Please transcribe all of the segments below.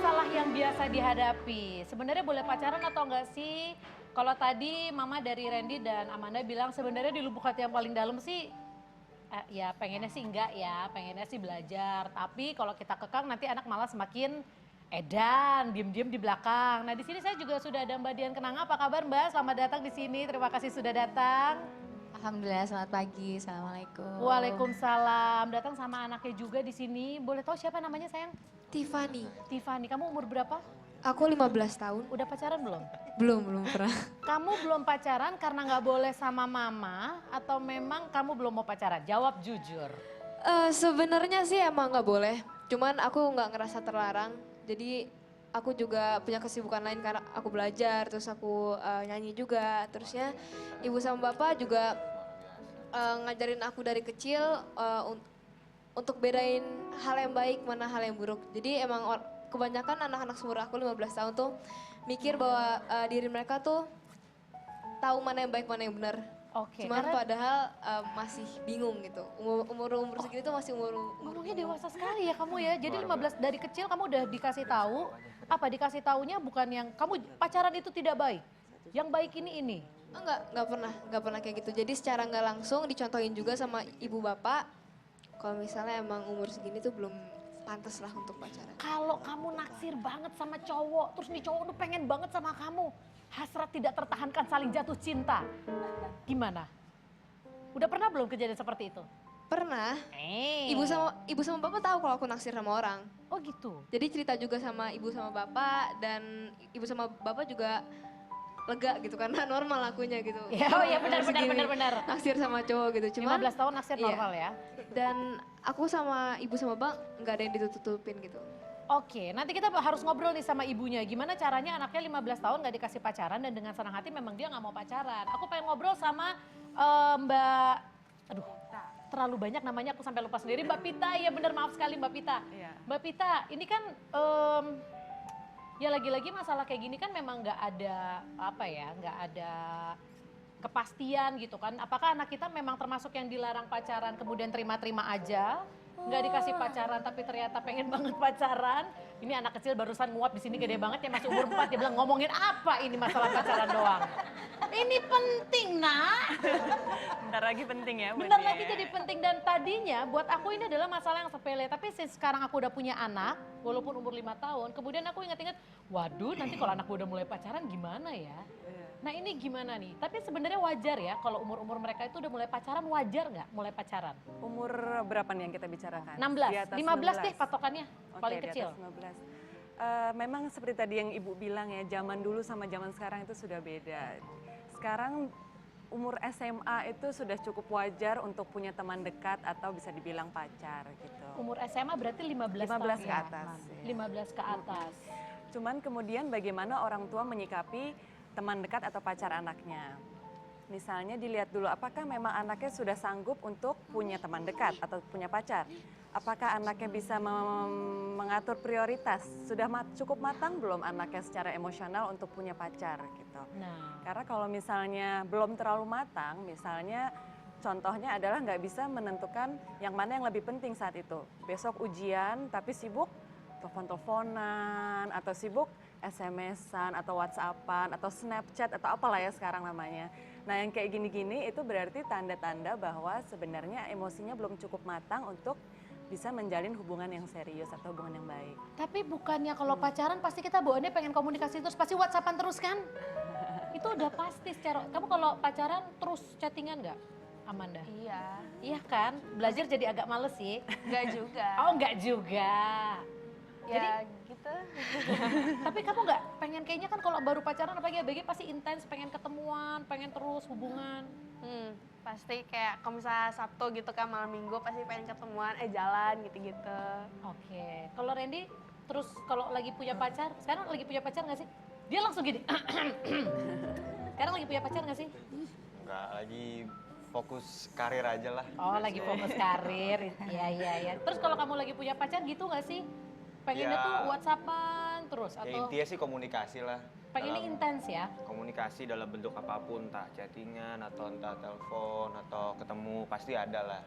masalah yang biasa dihadapi. Sebenarnya boleh pacaran atau enggak sih? Kalau tadi Mama dari Randy dan Amanda bilang sebenarnya di lubuk hati yang paling dalam sih ya pengennya sih enggak ya, pengennya sih belajar. Tapi kalau kita kekang nanti anak malah semakin edan, diem-diem di belakang. Nah di sini saya juga sudah ada Mbak Dian Kenanga. Apa kabar Mbak? Selamat datang di sini. Terima kasih sudah datang. Alhamdulillah, selamat pagi. Assalamualaikum. Waalaikumsalam. Datang sama anaknya juga di sini. Boleh tahu siapa namanya sayang? Tiffany. Tiffany. Kamu umur berapa? Aku 15 tahun. Udah pacaran belum? Belum pernah. Kamu belum pacaran karena nggak boleh sama mama atau memang kamu belum mau pacaran? Jawab jujur. Sebenarnya sih emang nggak boleh. Cuman aku nggak ngerasa terlarang. Jadi aku juga punya kesibukan lain karena aku belajar, terus aku nyanyi juga. Terusnya ibu sama bapak juga ngajarin aku dari kecil untuk bedain hal yang baik mana hal yang buruk. Jadi emang kebanyakan anak-anak seumur aku 15 tahun tuh mikir bahwa diri mereka tuh tahu mana yang baik mana yang benar. Oke. Cuman padahal masih bingung gitu. Umur segini tuh masih umur Ngomongnya dewasa sekali ya kamu ya. Jadi 15 dari kecil kamu udah dikasih tahu. Apa dikasih taunya bukan yang kamu pacaran itu tidak baik. Yang baik ini. Enggak pernah kayak gitu. Jadi secara nggak langsung dicontohin juga sama ibu bapak. Kalau misalnya emang umur segini tuh belum pantas lah untuk pacaran. Kalau kamu naksir banget sama cowok, terus nih cowok tuh pengen banget sama kamu. Hasrat tidak tertahankan saling jatuh cinta. Gimana? Udah pernah belum kejadian seperti itu? Pernah. Ibu sama bapak tahu kalau aku naksir sama orang. Oh gitu. Jadi cerita juga sama ibu sama bapak dan ibu sama bapak juga lega gitu karena normal akunya gitu. Oh iya benar. Naksir sama cowok gitu. Cuma 15 tahun naksir normal ya. Dan aku sama ibu sama bang nggak ada yang ditutup-tutupin gitu. Oke, nanti kita harus ngobrol nih sama ibunya. Gimana caranya anaknya 15 tahun gak dikasih pacaran dan dengan senang hati memang dia gak mau pacaran. Aku pengen ngobrol sama Mbak, aduh terlalu banyak namanya aku sampai lupa sendiri. Mbak Pita, ya bener maaf sekali Mbak Pita. Iya. Mbak Pita, ini kan ya lagi-lagi masalah kayak gini kan memang gak ada gak ada kepastian gitu kan. Apakah anak kita memang termasuk yang dilarang pacaran kemudian terima-terima aja? Nggak dikasih pacaran tapi ternyata pengen banget pacaran. Ini anak kecil barusan nguap di sini gede banget ya masih umur 4 dia bilang ngomongin apa ini masalah pacaran doang. Ini penting nak. Bentar lagi penting ya. Bentar lagi jadi penting dan tadinya buat aku ini adalah masalah yang sepele. Tapi sekarang aku udah punya anak walaupun umur 5 tahun. Kemudian aku ingat-ingat waduh nanti kalau anakku udah mulai pacaran gimana ya. Nah ini gimana nih? Tapi sebenarnya wajar ya kalau umur-umur mereka itu udah mulai pacaran wajar nggak mulai pacaran? Umur berapa nih yang kita bicarakan? 16, 15 deh patokannya paling Oke, kecil. Di atas 15. Memang seperti tadi yang ibu bilang ya, zaman dulu sama zaman sekarang itu sudah beda. Sekarang umur SMA itu sudah cukup wajar untuk punya teman dekat atau bisa dibilang pacar gitu. Umur SMA berarti 15 tahun 15 ke ya? atas. Ya. 15 ke atas. Cuman kemudian bagaimana orang tua menyikapi teman dekat atau pacar anaknya. Misalnya dilihat dulu apakah memang anaknya sudah sanggup untuk punya teman dekat atau punya pacar. Apakah anaknya bisa mengatur prioritas? Sudah cukup matang belum anaknya secara emosional untuk punya pacar gitu. Nah, Karena kalau misalnya belum terlalu matang, misalnya contohnya adalah nggak bisa menentukan yang mana yang lebih penting saat itu. Besok ujian tapi sibuk telepon-teleponan atau sibuk SMS-an atau WhatsApp-an atau Snapchat atau apalah ya sekarang namanya. Nah yang kayak gini-gini itu berarti tanda-tanda bahwa sebenarnya emosinya belum cukup matang untuk bisa menjalin hubungan yang serius atau hubungan yang baik. tapi bukannya kalau pacaran pasti kita bawaannya pengen komunikasi terus, pasti WhatsAppan terus kan? Itu udah pasti secara, kamu kalau pacaran terus chattingan nggak, Amanda? Iya, Iya kan? Belajar jadi agak males sih. enggak juga. Oh nggak juga. Ya gitu. Tapi kamu nggak pengen kayaknya kan kalau baru pacaran apalagi ABG pasti intens, pengen ketemuan, pengen terus hubungan. Pasti kayak kalau misalnya Sabtu gitu kan malam minggu pasti pengen ketemuan, jalan gitu-gitu. Oke, kalau Randy terus kalau lagi punya pacar, sekarang lagi punya pacar nggak sih? Dia langsung gini. Sekarang lagi punya pacar nggak sih? Enggak, lagi fokus karir aja lah. Oh, lagi fokus karir. Iya. Terus kalau kamu lagi punya pacar gitu nggak sih? Pengennya Ya. tuh WhatsAppan terus Ya atau intinya sih komunikasi lah. pengennya Dalam intens ya? komunikasi dalam bentuk apapun, entah chattingan atau entah telepon atau ketemu pasti ada lah.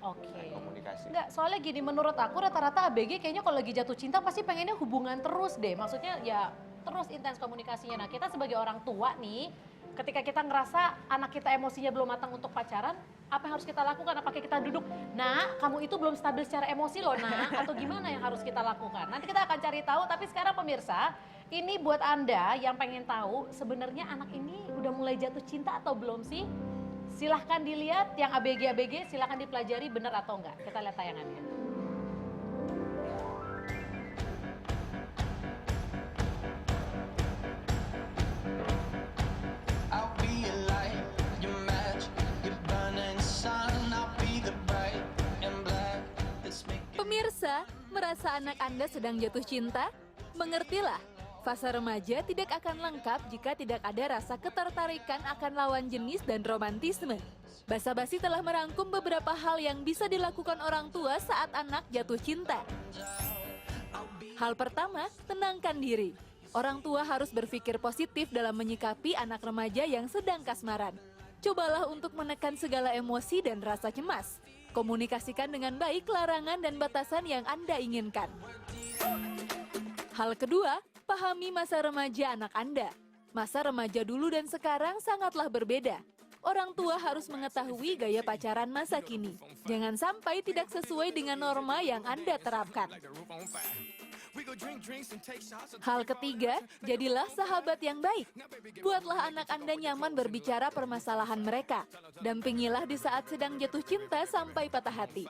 Oke. komunikasi. Enggak, soalnya gini, menurut aku rata-rata ABG kayaknya kalau lagi jatuh cinta pasti pengennya hubungan terus deh. Maksudnya ya terus intens komunikasinya. Nah kita sebagai orang tua nih, ketika kita ngerasa anak kita emosinya belum matang untuk pacaran, apa yang harus kita lakukan? Apakah kita duduk, nah kamu itu belum stabil secara emosi loh nak, atau gimana yang harus kita lakukan? Nanti kita akan cari tahu, tapi sekarang pemirsa, ini buat Anda yang pengen tahu sebenarnya anak ini udah mulai jatuh cinta atau belum sih? Silahkan dilihat, yang ABG-ABG silahkan dipelajari benar atau enggak. Kita lihat tayangannya. I'll be your light, your match, your burning sun. I'll be the bright and black that's making. Pemirsa, merasa anak Anda sedang jatuh cinta? Mengertilah, fase remaja tidak akan lengkap jika tidak ada rasa ketertarikan akan lawan jenis dan romantisme. Basa-basi telah merangkum beberapa hal yang bisa dilakukan orang tua saat anak jatuh cinta. Hal pertama, tenangkan diri. Orang tua harus berpikir positif dalam menyikapi anak remaja yang sedang kasmaran. Cobalah untuk menekan segala emosi dan rasa cemas. Komunikasikan dengan baik larangan dan batasan yang Anda inginkan. Hal kedua, pahami masa remaja anak Anda. Masa remaja dulu dan sekarang sangatlah berbeda. Orang tua harus mengetahui gaya pacaran masa kini. Jangan sampai tidak sesuai dengan norma yang Anda terapkan. Hal ketiga, jadilah sahabat yang baik. Buatlah anak Anda nyaman berbicara permasalahan mereka. Dampingilah di saat sedang jatuh cinta sampai patah hati.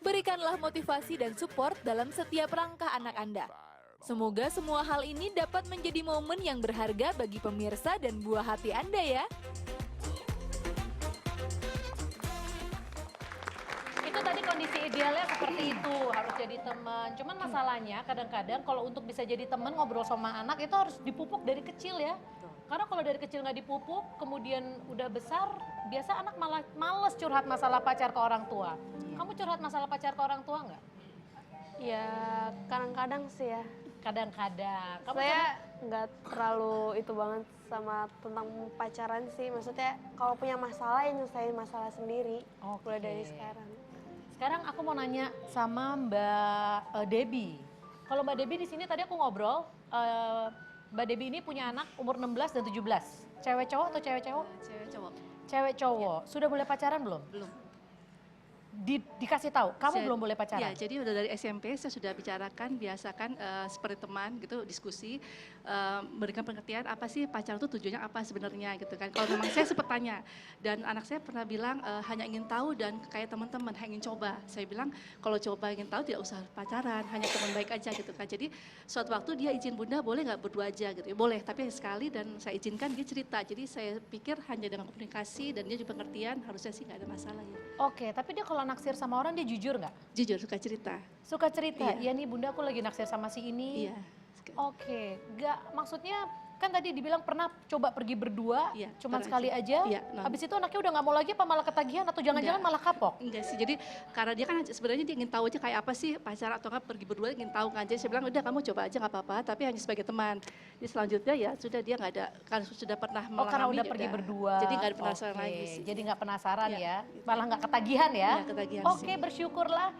Berikanlah motivasi dan support dalam setiap langkah anak Anda. Semoga semua hal ini dapat menjadi momen yang berharga bagi pemirsa dan buah hati Anda ya. Itu tadi kondisi idealnya seperti itu, harus jadi teman. Cuman masalahnya kadang-kadang kalau untuk bisa jadi teman ngobrol sama anak itu harus dipupuk dari kecil ya. Karena kalau dari kecil nggak dipupuk, kemudian udah besar, biasa anak malah males curhat masalah pacar ke orang tua. Kamu curhat masalah pacar ke orang tua nggak? Ya kadang-kadang sih ya. Kadang-kadang. Kamu Saya nggak terlalu itu banget sama tentang pacaran sih. Maksudnya kalau punya masalah ya nyelesain masalah sendiri. Mulai dari sekarang. Sekarang aku mau nanya sama Mbak Debbie. Kalau Mbak Debbie di sini tadi aku ngobrol, Mbak Debbie ini punya anak umur 16 dan 17. Cewek cowok atau cewek cowok? Cewek cowok. Cewek cowok. Sudah boleh pacaran belum? Belum. Dikasih tahu, kamu belum boleh pacaran? Ya, jadi udah dari SMP saya sudah bicarakan, biasakan seperti teman gitu, diskusi, berikan pengertian apa sih pacar itu tujuannya apa sebenarnya gitu kan. Kalau memang saya sempat tanya, dan anak saya pernah bilang hanya ingin tahu dan kayak teman-teman, hanya ingin coba. Saya bilang kalau coba ingin tahu tidak usah pacaran, hanya teman baik aja gitu kan. Jadi suatu waktu dia izin bunda boleh nggak berdua aja gitu ya, boleh tapi sekali dan saya izinkan dia cerita. Jadi saya pikir hanya dengan komunikasi dan dia juga pengertian harusnya sih nggak ada masalah ya. Oke, tapi dia kalau naksir sama orang dia jujur nggak? Jujur suka cerita. Suka cerita, Iya. ya nih bunda aku lagi naksir sama si ini. Iya. Oke, nggak maksudnya kan tadi dibilang pernah coba pergi berdua, Iya, cuman pernah sekali aja. Iya, Habis itu anaknya udah nggak mau lagi apa malah ketagihan atau jangan-jangan malah kapok? Enggak sih, jadi karena dia kan sebenarnya dia ingin tahu aja kayak apa sih pacar atau pergi berdua ingin tahu kan. Jadi saya bilang udah kamu coba aja nggak apa-apa, tapi hanya sebagai teman. Jadi selanjutnya ya sudah dia nggak ada, kan sudah pernah Oh mengalami. karena udah ya pergi berdua. Jadi nggak ada penasaran Oke, lagi sih. jadi nggak penasaran Iya, ya, gitu. malah nggak ketagihan ya? Nggak ketagihan Oke, sih. bersyukurlah.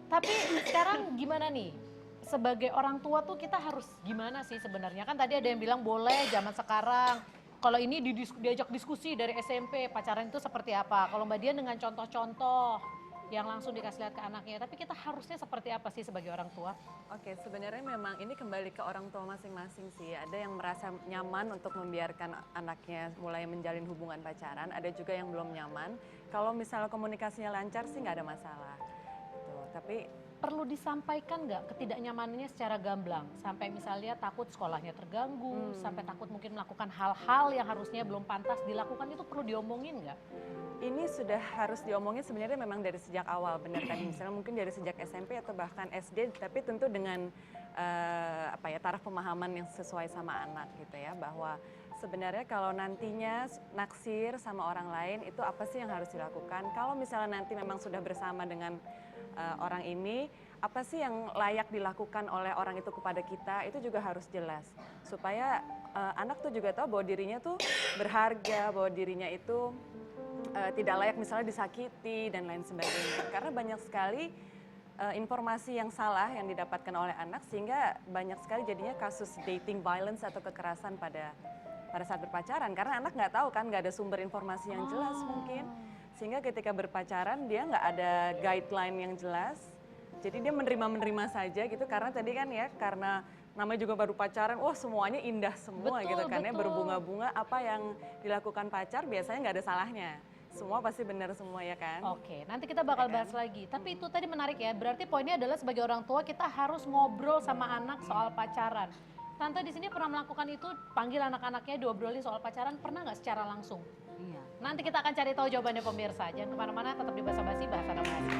Tapi sekarang gimana nih? Sebagai orang tua tuh kita harus gimana sih sebenarnya? Kan tadi ada yang bilang boleh zaman sekarang. Kalau ini diajak diskusi dari SMP, pacaran itu seperti apa? Kalau Mbak Dian dengan contoh-contoh yang langsung dikasih lihat ke anaknya. Tapi kita harusnya seperti apa sih sebagai orang tua? Oke, sebenarnya memang ini kembali ke orang tua masing-masing sih. Ada yang merasa nyaman untuk membiarkan anaknya mulai menjalin hubungan pacaran, ada juga yang belum nyaman. Kalau misalnya komunikasinya lancar sih nggak ada masalah. Gitu. Tapi Perlu disampaikan nggak ketidaknyamanannya secara gamblang? Sampai misalnya takut sekolahnya terganggu, sampai takut mungkin melakukan hal-hal yang harusnya belum pantas dilakukan, itu perlu diomongin nggak? ini sudah harus diomongin sebenarnya memang dari sejak awal, benar tadi misalnya mungkin dari sejak SMP atau bahkan SD, tapi tentu dengan taraf pemahaman yang sesuai sama anak gitu ya, bahwa sebenarnya kalau nantinya naksir sama orang lain itu apa sih yang harus dilakukan? Kalau misalnya nanti memang sudah bersama dengan orang ini, apa sih yang layak dilakukan oleh orang itu kepada kita, itu juga harus jelas. Supaya anak tuh juga tahu bahwa dirinya tuh berharga, bahwa dirinya itu tidak layak misalnya disakiti dan lain sebagainya. Karena banyak sekali informasi yang salah yang didapatkan oleh anak sehingga banyak sekali jadinya kasus dating violence atau kekerasan pada saat berpacaran. Karena anak nggak tahu kan, nggak ada sumber informasi yang jelas mungkin. Sehingga ketika berpacaran dia nggak ada guideline yang jelas. Jadi dia menerima saja gitu karena tadi kan ya, karena namanya juga baru pacaran, wah semuanya indah semua Betul, gitu kan ya, betul. berbunga-bunga, apa yang dilakukan pacar biasanya nggak ada salahnya. Semua pasti benar semua ya kan. Oke, nanti kita bakal bahas lagi. Tapi itu tadi menarik ya, berarti poinnya adalah sebagai orang tua kita harus ngobrol sama anak soal pacaran. Tante di sini pernah melakukan itu, panggil anak-anaknya diobrolin soal pacaran, pernah nggak secara langsung? Iya. Nanti kita akan cari tahu jawabannya pemirsa. Jangan kemana-mana, tetap di Basa Basi, Bahasa Remaja.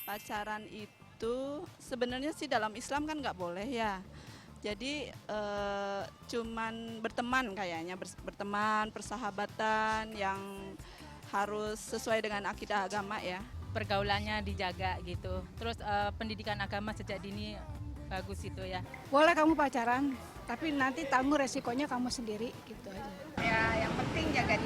Pacaran itu sebenarnya sih dalam Islam kan nggak boleh ya. Jadi cuman berteman kayaknya, berteman, persahabatan yang harus sesuai dengan akidah agama ya. Pergaulannya dijaga gitu. Terus pendidikan agama sejak dini bagus itu ya. Boleh kamu pacaran, tapi nanti tanggung resikonya kamu sendiri gitu aja. Ya yang penting jaga